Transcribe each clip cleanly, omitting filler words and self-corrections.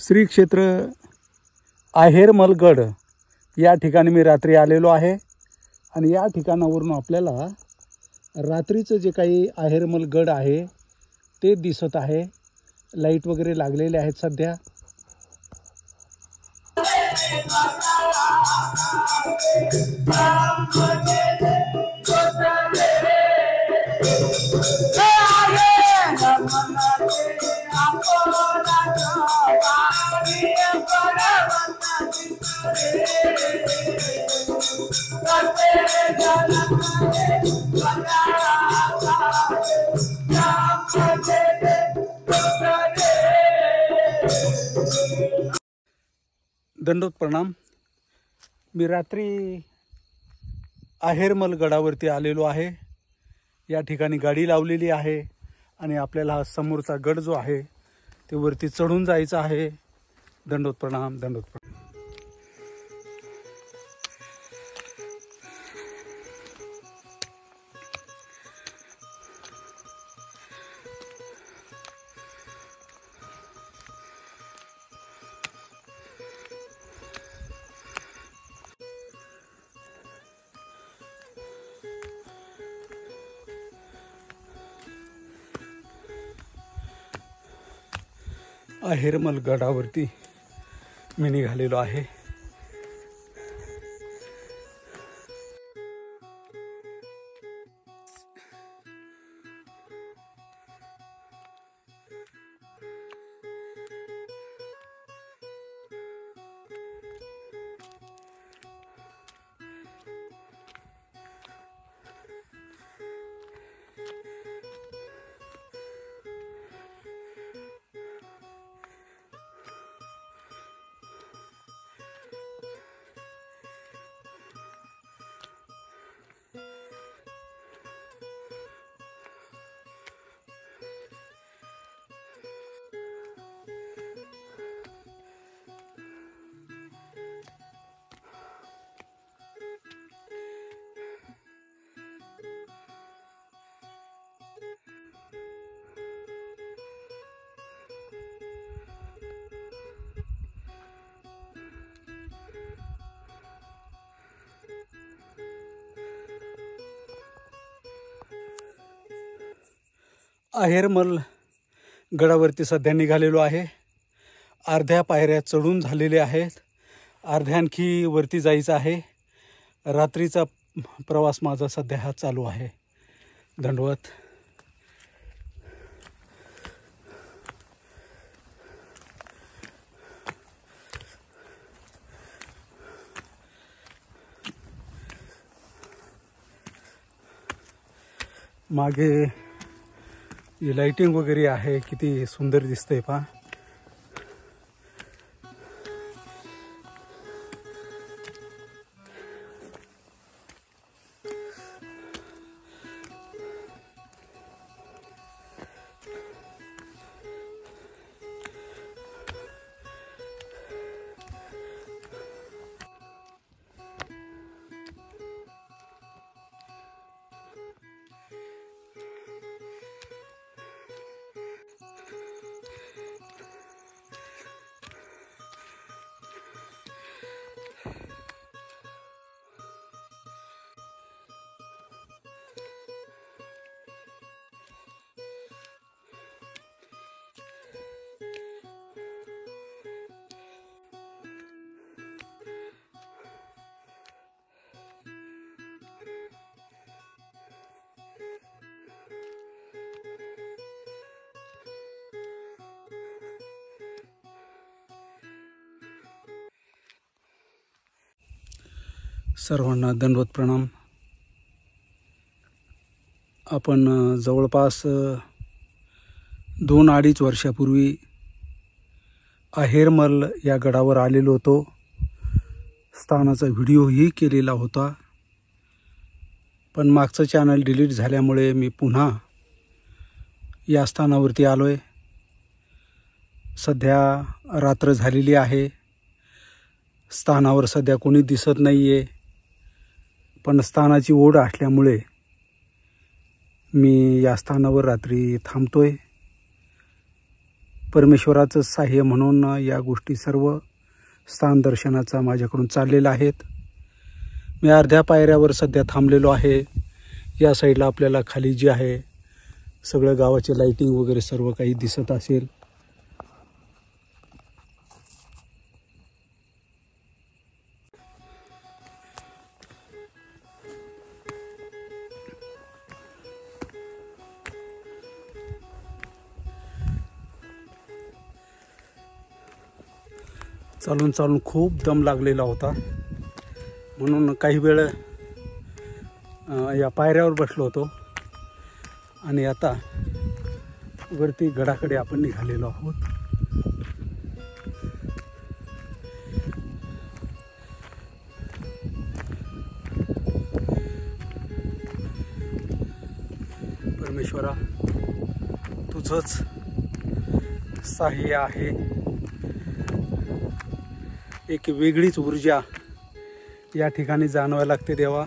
श्री क्षेत्र आहेरमलगड या ठिकाणी मी रात्री आलेलो आहे आणि या ठिकाणावरून आपल्याला रात्रीचं जे काही आहेरमलगड आहे ते दिसत आहे। लाईट वगैरे लागलेले आहेत सध्या। दंडोत प्रणाम। मी रात्री आहेरमलगडावरती आलेलो आहे। या ठिकाणी गाडी लावलेली आहे आणि आपल्याला हा समोरचा गड जो आहे ते वरती चढून जायचं आहे। दंडोत प्रणाम, दंडोत प्रणाम। आहेरमलगडावरती मी निघालेलो आहे। आहेरमल गडावरती सध्या निघालेलो आहे। अर्ध्या पायऱ्या चढून झालेल्या आहेत, अर्ध्या आणखी वरती जायचं आहे। रात्रीचा प्रवास माझा सध्या हा चालू आहे। दंडवत। मागे लाइटिंग वगैरे आहे, किती सुंदर दिसतंय पहा। सर्वांना दंडवत प्रणाम। आपण जवळपास 2-2.5 वर्षापूर्वी आहेरमल या गडावर आलेलो होतो। स्थानाचा व्हिडिओही केलेला होता, पण मागचं चॅनल डिलीट झाल्यामुळे मी पुन्हा या स्थानावरती आलोय। सध्या रात्र झालेली आहे, स्थानावर सध्या कोणी दिसत नाहीये, पण स्थानाची ओढ असल्यामुळे मी या स्थानावर रात्री थांबतोय। परमेश्वराचं सहाय्य म्हणून या गोष्टी सर्व स्थान दर्शनाचा माझ्याकडून चाललेला आहेत. मी अर्ध्या पायऱ्यावर सध्या थांबलेलो आहे. या साईडला आपल्याला खाली जी आहे सगळं गावाचे लाईटिंग वगैरे सर्व काही दिसत असेल. चालून चालून खूप दम लागलेला होता, म्हणून काही वेळ या पायऱ्यावर बसलो होतो आणि आता वरती गडाकडे आपण निघालेलो आहोत. परमेश्वरा, तुझंच सहाय्य आहे. एक वेगळीच ऊर्जा या ठिकाणी जाणवायला लागते देवा.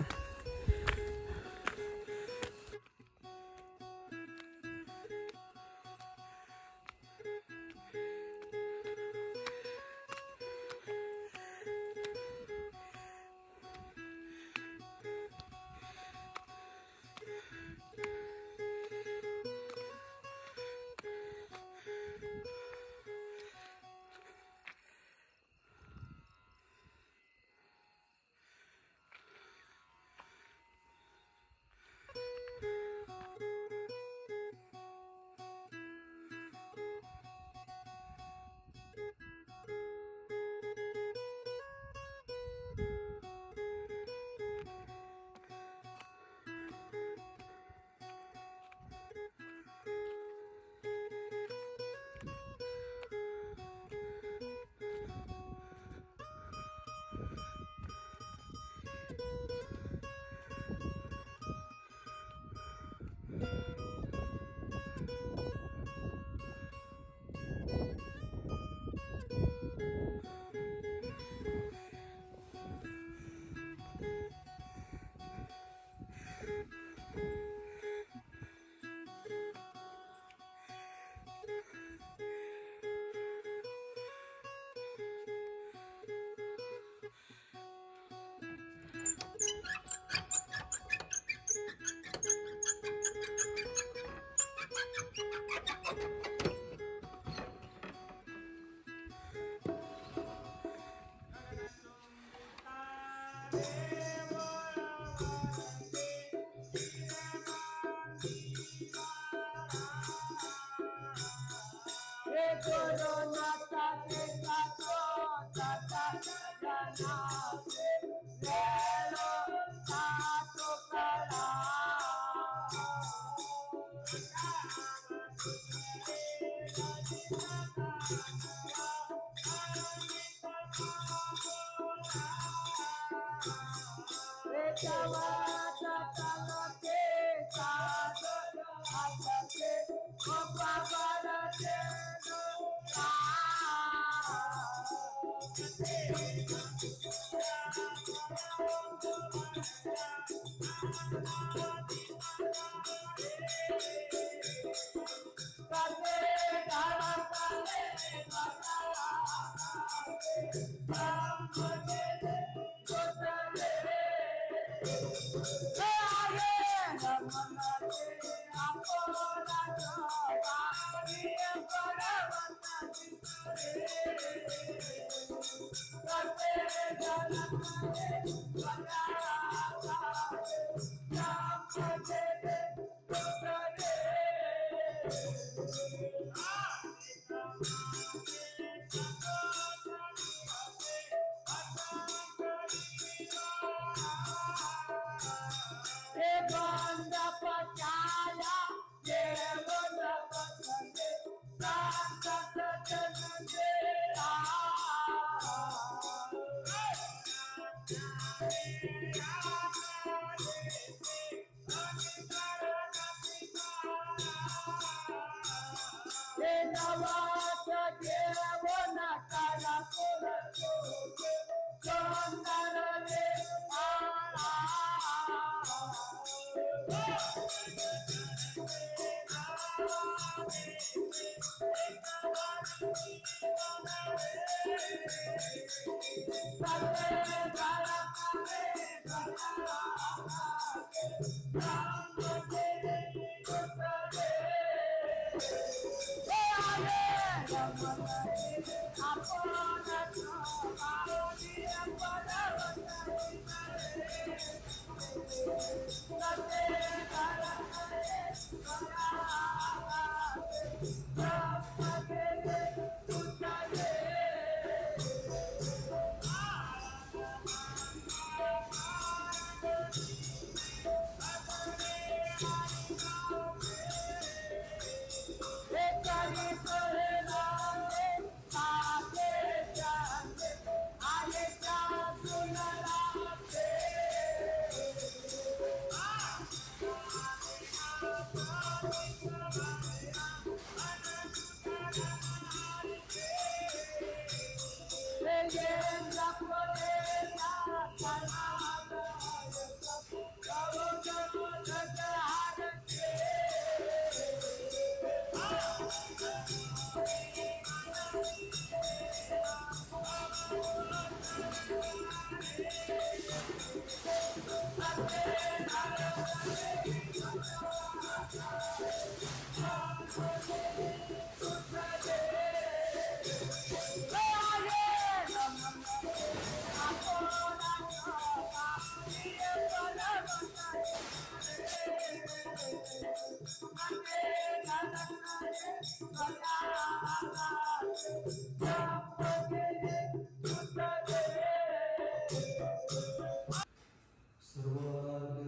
सर्वज्ञ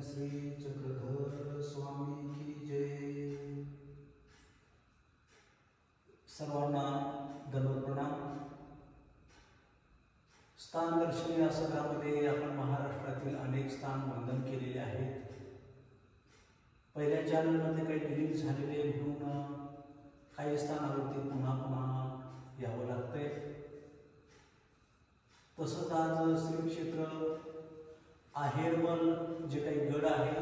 श्री चक्रधर स्वामी की जय. सर्वांना दंडवत प्रणाम. स्थान दर्शनी या सत्रामध्ये आपण महाराष्ट्रातील अनेक स्थान वंदन केलेले आहेत. पहिल्या चॅनलमध्ये काही डिलीट झालेले म्हणून काही स्थानावरती पुन्हा पुन्हा यावं लागतंय. तसंच आज श्री क्षेत्र आहेरमल जे काही गड आहे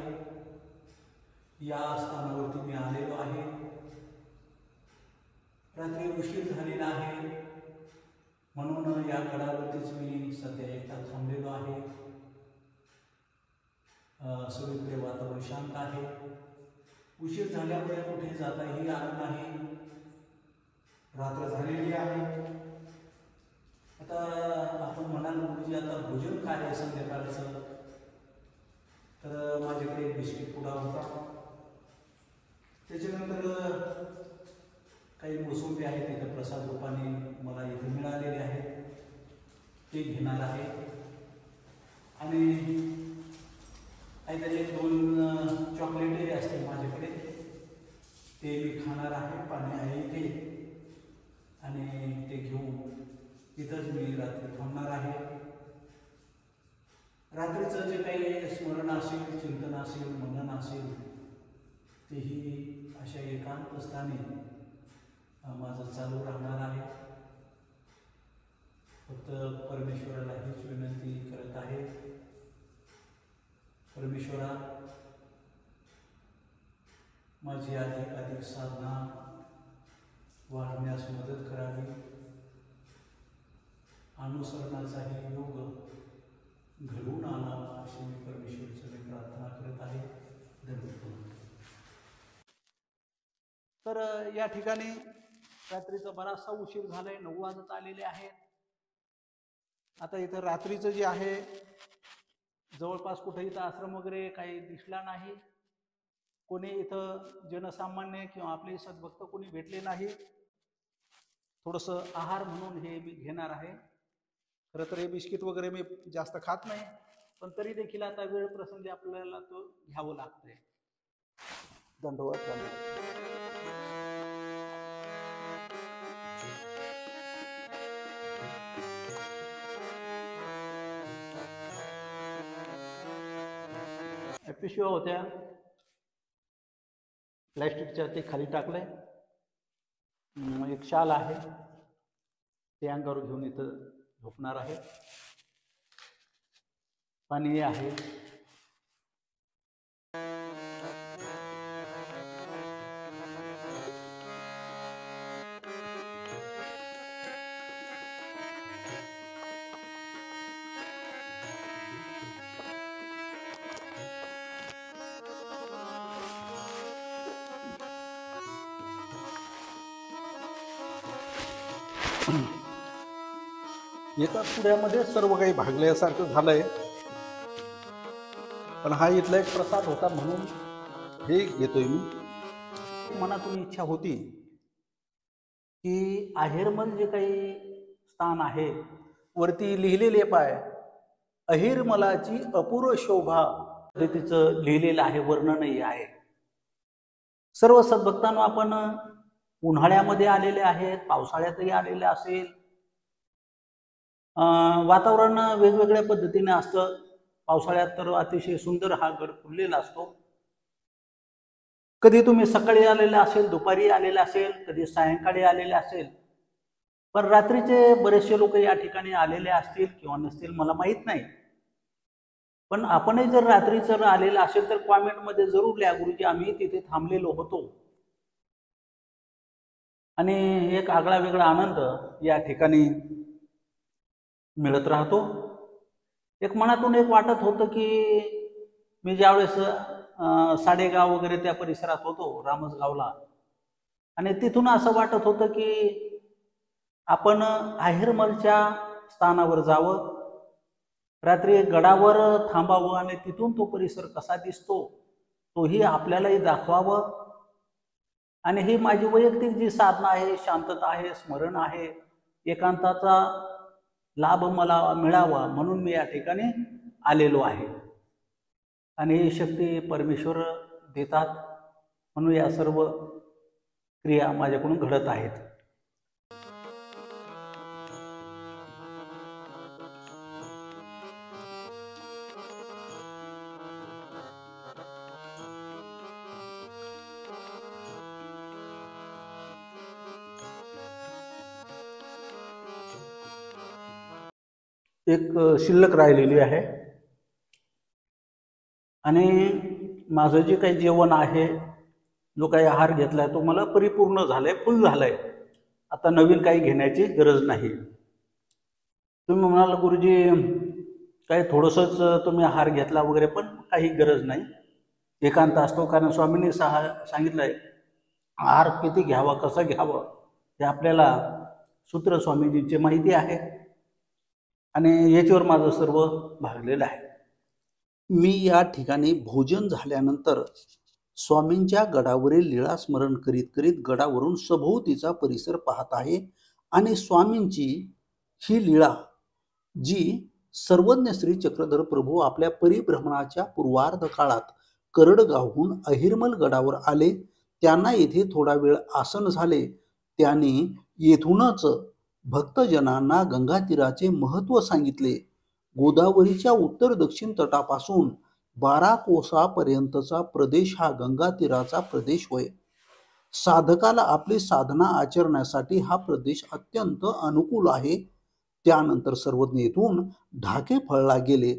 या स्थानावरती मी आलेलो आहे. रात्री उशीर झालेला आहे म्हणून या गडावरतीच मी सध्या एकटा थांबलेलो आहे. सगळीकडे वातावरण शांत आहे. उशीर झाल्यामुळे कुठे जाताही आलं नाही. रात्र झालेली आहे. आता आपण म्हणाल गुरुजी आता भोजन काय आहे संध्याकाळचं, तर माझ्याकडे एक बिस्किट पुडा होता. त्याच्यानंतर काही मोसंबी आहेत तिथे प्रसाद रूपाने मला इथे मिळालेले आहेत, ते घेणार आहे. आणि काहीतरी एक दोन चॉकलेटही असतील माझ्याकडे, ते मी खाणार आहे. पाणी आहे इथे आणि ते घेऊन तिथंच मी रात्री थांबणार आहे. रात्रीचं जे काही स्मरण असेल, चिंतन असेल, मनन असेल, तेही अशा एकांत स्थानी माझं चालू राहणार आहे. फक्त परमेश्वराला हीच विनंती करत आहे, परमेश्वरा माझी अधिक साधना वाढण्यास मदत करावी. अनुसरणाचाही योग घडवून आणावा अशी मी परमेश्वराची प्रार्थना करत आहे. धन्यवाद. तर या ठिकाणी रात्रीचा बराचसा उशीर झालाय, 9 वाजत आलेले आहेत. आता इथं रात्रीचं जे आहे जवळपास कुठे इथं आश्रम वगैरे काही दिसला नाही. कोणी इथं जनसामान्य किंवा आपले सद्भक्त कोणी भेटले नाही. थोडंसं आहार म्हणून हे मी घेणार आहे. खरं तर हे बिस्किट वगैरे मी जास्त खात नाही, पण तरी देखील आता वेळ प्रसंगी आपल्याला तो घ्यावं लागतंय. दंडवत दंडवत. पिशव्या होत्या प्लॅस्टिकच्या, ते खाली टाकलंय. एक शाल आहे ते अंगावर घेऊन इथं झोपणार आहे. पाणी आहे. एका पुड्यामध्ये सर्व काही भागल्यासारखं झालंय, पण हा इथला एक प्रसाद होता म्हणून हे घेतोय मी. मनातून इच्छा होती की आहेरमल जे काही स्थान आहे वरती लिहिलेले पाय अहिरमलाची अपूर्व शोभा, तिचं लिहिलेलं आहे, वर्णनही आहे. सर्व सद्भक्तांना आपण उन्हाळ्यामध्ये आलेले आहेत, पावसाळ्यातही आलेले असेल. वातावरण वेगवेगळ्या पद्धतीने असतं. पावसाळ्यात तर अतिशय सुंदर हा गड फुललेला असतो. कधी तुम्ही सकाळी आलेले असेल, दुपारी आलेले असेल, कधी सायंकाळी आलेले असेल, पण रात्रीचे बरेचसे लोक या ठिकाणी आलेले असतील किंवा नसतील मला माहीत नाही. पण आपणही जर रात्री जर आलेला असेल तर कॉमेंटमध्ये जरूर लिहा, गुरुजी आम्ही तिथे थांबलेलो होतो. आणि एक आगळा वेगळा आनंद या ठिकाणी मिळत राहतो. एक मनातून एक वाटत होतं की मी ज्यावेळेस साडेगाव वगैरे त्या परिसरात होतो, रामसगावला, आणि तिथून असं वाटत होतं की आपण आहेरमलच्या स्थानावर जावं, रात्री गडावर थांबावं आणि तिथून तो परिसर कसा दिसतो तोही आपल्यालाही दाखवावं. आणि ही माझी वैयक्तिक जी साधना आहे, शांतता आहे, स्मरण आहे, एकांताचा लाभ मला मिळावा म्हणून मी या ठिकाणी आलेलो आहे. आणि ही शक्ती परमेश्वर देतात म्हणून या सर्व क्रिया माझ्याकडून घडत आहेत. एक शिल्लक राहिलेली आहे आणि माझं जे काही जेवण आहे, जो काही आहार घेतलाय तो मला परिपूर्ण झालाय, फुल झालाय. आता नवीन काही घेण्याची गरज नाही. तुम्ही म्हणाल गुरुजी काही थोडंसंच तुम्ही आहार घेतला वगैरे, पण काही गरज नाही. एकांत असतो, कारण स्वामींनी सांगितलंय आहार किती घ्यावा, कसं घ्यावं हे आपल्याला सूत्र स्वामीजींची माहिती आहे आणि याच्यावर माझं सर्व भागलेलं आहे. मी या ठिकाणी भोजन झाल्यानंतर स्वामींच्या गडावरील लीळा स्मरण करीत करीत गडावरून सभोवतीचा परिसर पाहत आहे आणि स्वामींची ही लीळा जी सर्वज्ञ श्री चक्रधर प्रभू आपल्या परिभ्रमणाच्या पूर्वार्ध काळात करडगावहून अहिरमल गडावर आले, त्यांना येथे थोडा वेळ आसन झाले. त्यांनी येथूनच भक्तजनांना गंगा तीराचे महत्व सांगितले. गोदावरीच्या उत्तर दक्षिण तटापासून 12 कोसापर्यंतचा प्रदेश हा गंगा तीराचा प्रदेश होय. साधकाला आपली साधना आचरण्यासाठी हा प्रदेश अत्यंत अनुकूल आहे. त्यानंतर सर्वज्ञ येथून ढाके फळला गेले.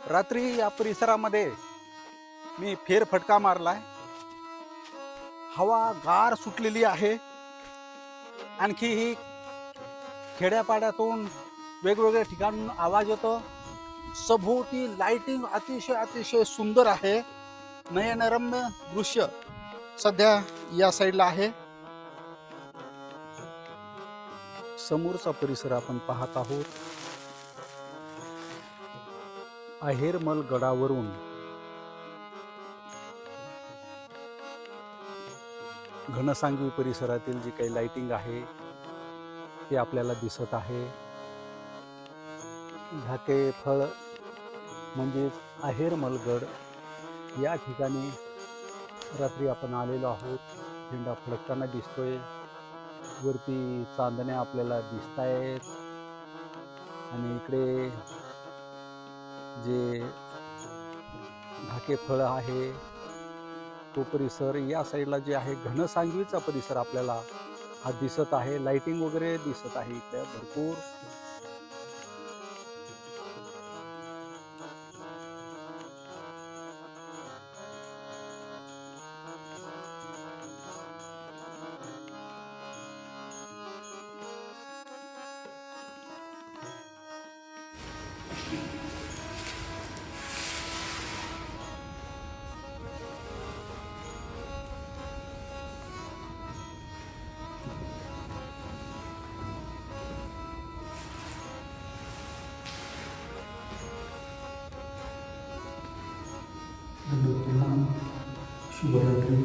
रात्री या परिसरामध्ये मी फेरफटका मारलाय. हवा गार सुटलेली आहे. आणखी ही खेड्यापाड्यातून वेगवेगळ्या ठिकाणून आवाज येतो. सभोवती लाइटिंग अतिशय अतिशय सुंदर आहे. नयनरम्य दृश्य सध्या या साईडला आहे. समोरचा परिसर आपण पाहत आहोत. अहिरमल गडावरून घनसांगवी परिसरातील जी काही लाइटिंग आहे ते आपल्याला दिसत आहे. ढाके फळ म्हणजेच अहिरमलगड या ठिकाणी रात्री आपण आलेलो आहोत. झेंडा फडकताना दिसतोय. वरती चांदण्या आपल्याला दिसत आहेत आणि इकडे जे ढाके फळ आहे तो परिसर, या साईडला जे आहे घनसांगवीचा परिसर आपल्याला हा दिसत आहे. लाइटिंग वगैरे दिसत आहे इकडे भरपूर. शुभरात्री.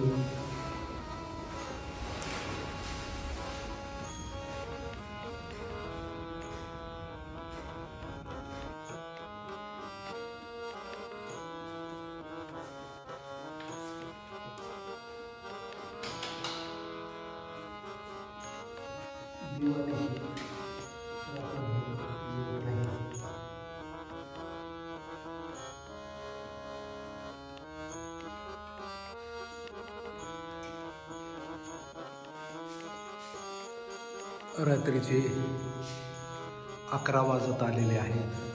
रात्रीचे 11 वाजत आलेले आहेत.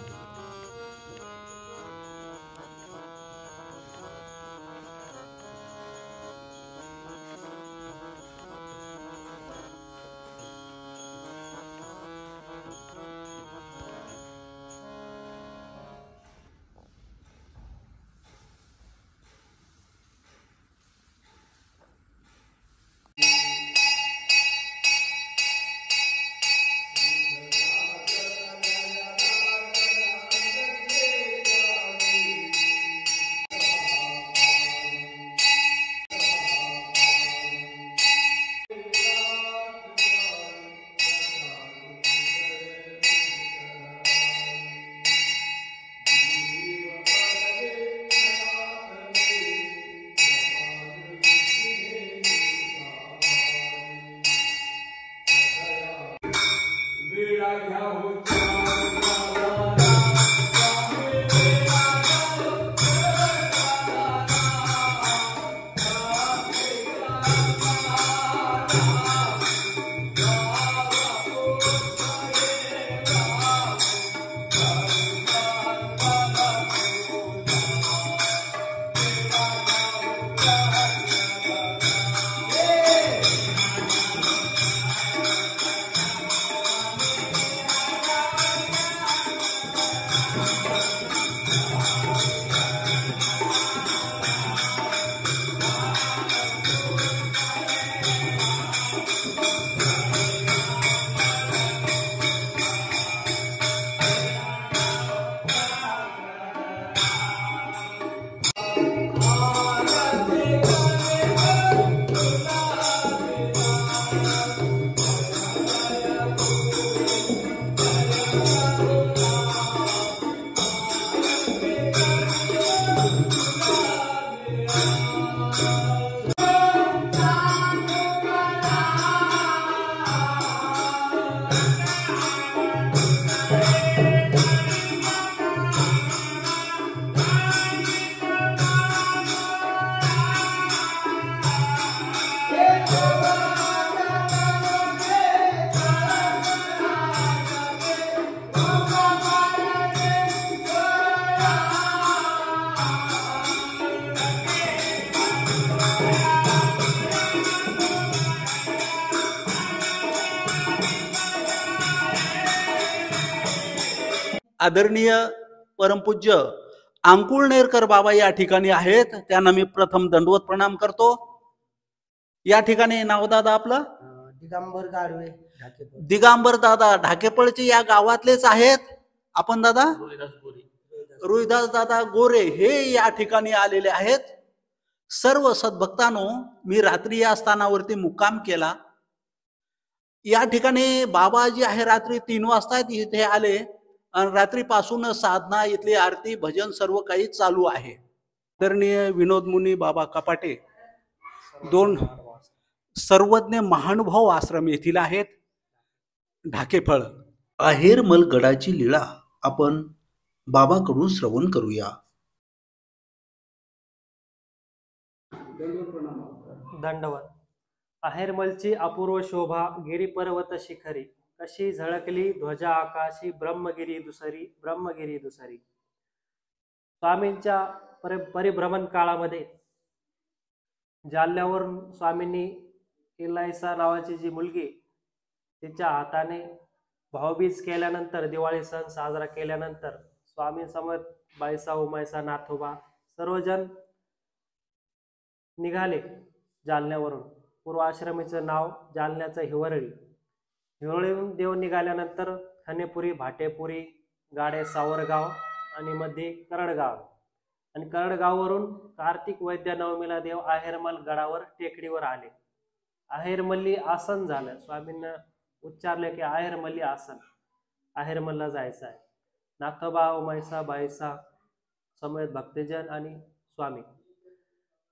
आदरणीय परमपूज्य अंकुळनेरकर बाबा या ठिकाणी आहेत. त्यांना मी प्रथम दंडवत प्रणाम करतो. या ठिकाणी नाव दादा आपलं दिगंबर गाडवे दिगंबर दादा ढाकेपळचे या गावातलेच आहेत. आपण दादा रोहिदास दादा गोरे हे या ठिकाणी आलेले आहेत. सर्व सद्भक्तांनो, मी रात्री या स्थानावरती मुक्काम केला. या ठिकाणी बाबा जी आहे रात्री 3 वाजता इथे आले आणि रात्रीपासून साधना, इथली आरती, भजन सर्व काही चालू आहे. आदरणीय विनोद मुनी बाबा कपाटे 2 सर्वज्ञ महानुभाव आश्रम येथील आहेत. ढाकेफळ आहेरमल गडाची लीळा आपण बाबाकडून श्रवण करूया. दंडवत. आहेरमलची अपूर्व शोभा गिरीपर्वत शिखरी, कशी झळकली ध्वजा आकाशी, ब्रह्मगिरी दुसरी ब्रह्मगिरी दुसरी. स्वामींच्या परिभ्रमण काळामध्ये जालन्यावरून स्वामींनी इलायसा नावाची जी मुलगी, तिच्या हाताने भाऊबीज केल्यानंतर, दिवाळी सण साजरा केल्यानंतर स्वामी समोर बायसा, उमायसा, नाथोबा सर्वजण निघाले जालन्यावरून. पूर्वाश्रमीचं नाव जालन्याचं हिवरळी. हिवरळीहून देव निघाल्यानंतर खनेपुरी, भाटेपुरी, गाडे, सावरगाव आणि मध्ये करडगाव. आणि करडगाववरून कार्तिक वैद्य नवमीला देव आहेरमल गडावर टेकडीवर आले. आहेरमल्ली आसन झालं. स्वामींना उच्चारले की आहेरमल्ली आसन, आहेरमलला जायचं आहे. नाथोबा, उमायसा, बायसा समेत भक्तजन आणि स्वामी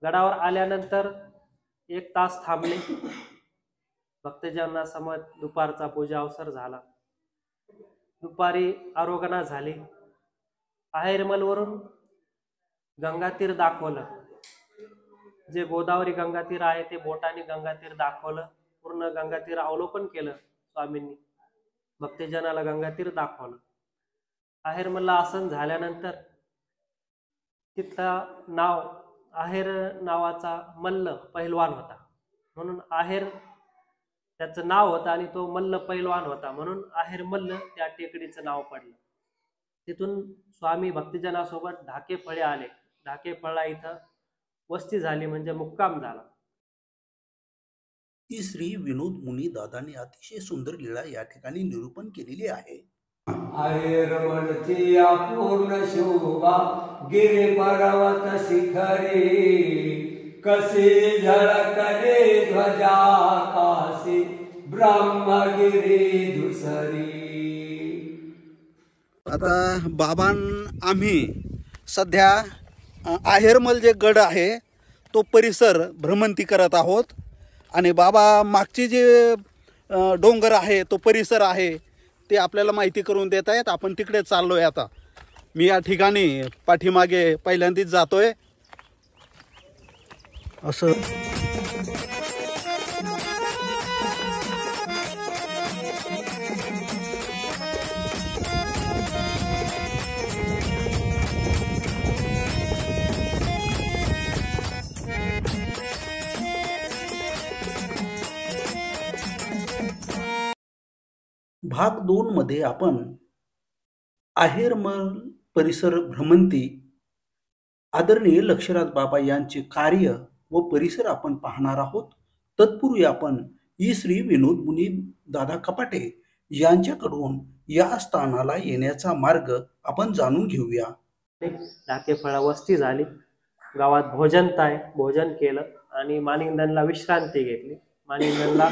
गडावर आल्यानंतर 1 तास थांबले. भक्तजनांना समत दुपारचा पूजा अवसर झाला. दुपारी आरोगणा झाली. आहेरमलवरून गंगातीर दाखवलं. जे गोदावरी गंगातीर आहे ते बोटाने गंगातीर दाखवलं. पूर्ण गंगातीर अवलोकन केलं. स्वामींनी भक्तजनाला गंगातीर दाखवलं. आहेरमलला आसन झाल्यानंतर तिथला नाव आहेर नावाचा मल्ल पैलवान होता, म्हणून आहेर त्याचं नाव होतं आणि तो मल्ल पैलवान होता, म्हणून आहेर मल्ल त्या टेकडीचं नाव पडलं. तिथून स्वामी भक्तजनासोबत ढाकेफळे आले. ढाकेफळला इथं वस्ती झाली, म्हणजे मुक्काम झाला. ती श्री विनोद मुनी दादांनी अतिशय सुंदर लीळा या ठिकाणी निरूपण केलेली आहे. आहेरमलची अपूर्ण शोभा गिरी पर्वत शिखरी, कशी झळकली ध्वजाकाशी ब्रह्मगिरी धुसरी. आता आम्ही सध्या आहेरमल जे गड आहे तो परिसर भ्रमंती करत आहोत आणि बाबा मागची जे डोंगर आहे तो परिसर आहे ते आपल्याला माहिती करून देत आहेत. आपण तिकडे चाललोय. आता मी या ठिकाणी पाठीमागे पहिल्यांदाच जातोय. असं भाग 2 मध्ये आपण आहेरमल परिसर भ्रमंती आदरणीय लक्षराज बाबा यांचे कार्य व परिसर आपण पाहणार आहोत. तत्पूर्वी आपण श्री विनोद मुनी दादा कपाटे यांच्याकडून या स्थानाला येण्याचा मार्ग आपण जाणून घेऊया. ढाकेफळा वस्ती झाली, गावात भोजन केलं आणि मानिंदनला विश्रांती घेतली. मानिंदनला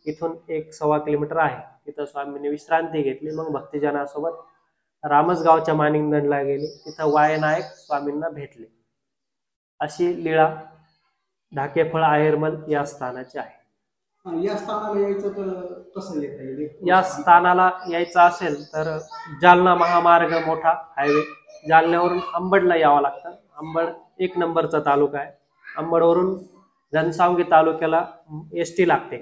इथून 1-1.25 किलोमीटर आहे. तिथं स्वामींनी विश्रांती घेतली. मग भक्तजनासोबत रामसगावच्या मानिंदनला गेले. तिथं वायनायक स्वामींना भेटले. अशी लीळा ढाकेफळ आहेरमल या स्थानाची आहे. या स्थानाला यायचं तर कसं येता येईल? या स्थानाला यायचं असेल तर जालना महामार्ग मोठा हायवे, जालन्यावरून अंबडला यावं लागतं. अंबड 1 नंबरचा तालुका आहे. अंबडवरून घनसावंगी तालुक्याला ST लागते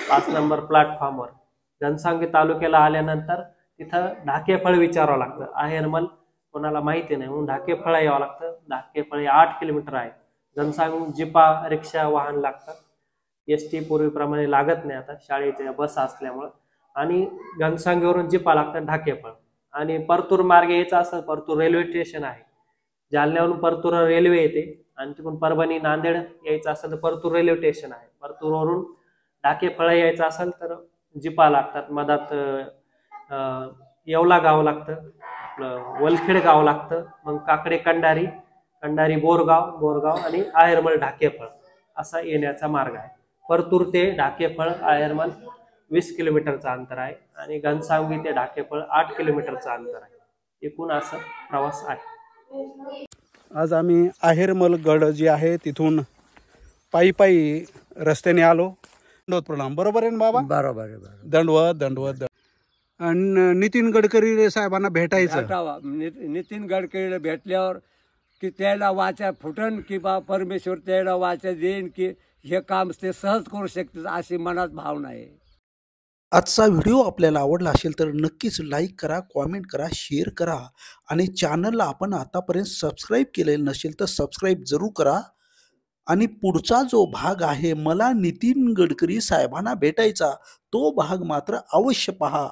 5 नंबर प्लॅटफॉर्मवर. घनसावंगी तालुक्याला आल्यानंतर तिथं ढाकेफळ विचारावं लागतं. आहेरमल कोणाला माहिती नाही म्हणून ढाकेफळा यावं लागतं. ढाकेफळ 8 किलोमीटर आहे. घनसावंगी जिपा रिक्षा वाहन लागतं. ST पूर्वीप्रमाणे लागत नाही आता, शाळेच्या बस असल्यामुळं. आणि घनसावंगीवरून जिपा लागतं ढाकेफळ. आणि परतूर मार्गे यायचं असं परतूर रेल्वे स्टेशन आहे. जालन्यावरून परतूर रेल्वे येते आणि तिकडून परभणी नांदेड यायचं असेल तर परतूर रेल्वे स्टेशन आहे. परतूरवरून ढाकेफळ यायचं असेल तर जिपा लागतात. मधात येवला गाव लागतं, आपलं वलखेड गाव लागतं. मग काकडे कंडारी बोरगाव आणि आहेरमल ढाकेफळ असा येण्याचा मार्ग आहे. परतूर ते ढाकेफळ आहेरमल 20 किलोमीटरचं अंतर आहे आणि घनसावंगी ते ढाकेफळ 8 किलोमीटरचं अंतर आहे. एकूण असं प्रवास आहे. आज आम्ही आहेरमल गड जे आहे तिथून पायी रस्त्याने आलो. दंडवत प्रणाम. बरोबर आहे ना बाबा? बरोबर आहे. दंडवत. आणि नितीन गडकरी साहेबांना भेटायचं. नितीन गडकरीला भेटल्यावर की त्याला वाचा फुटन की बा परमेश्वर त्याला वाचा देईन की हे काम ते सहज करू शकतात अशी मनात भावना आहे. आजचा व्हिडिओ आपल्याला आवडला असेल तर नक्कीच लाईक करा, कॉमेंट करा, शेअर करा आणि चॅनलला आपण आतापर्यंत सबस्क्राईब केलेलं नसेल तर सबस्क्राईब जरूर करा. आणि पुढचा जो भाग आहे मला नितीन गडकरी साहेबांना भेटायचा तो भाग मात्र अवश्य पहा.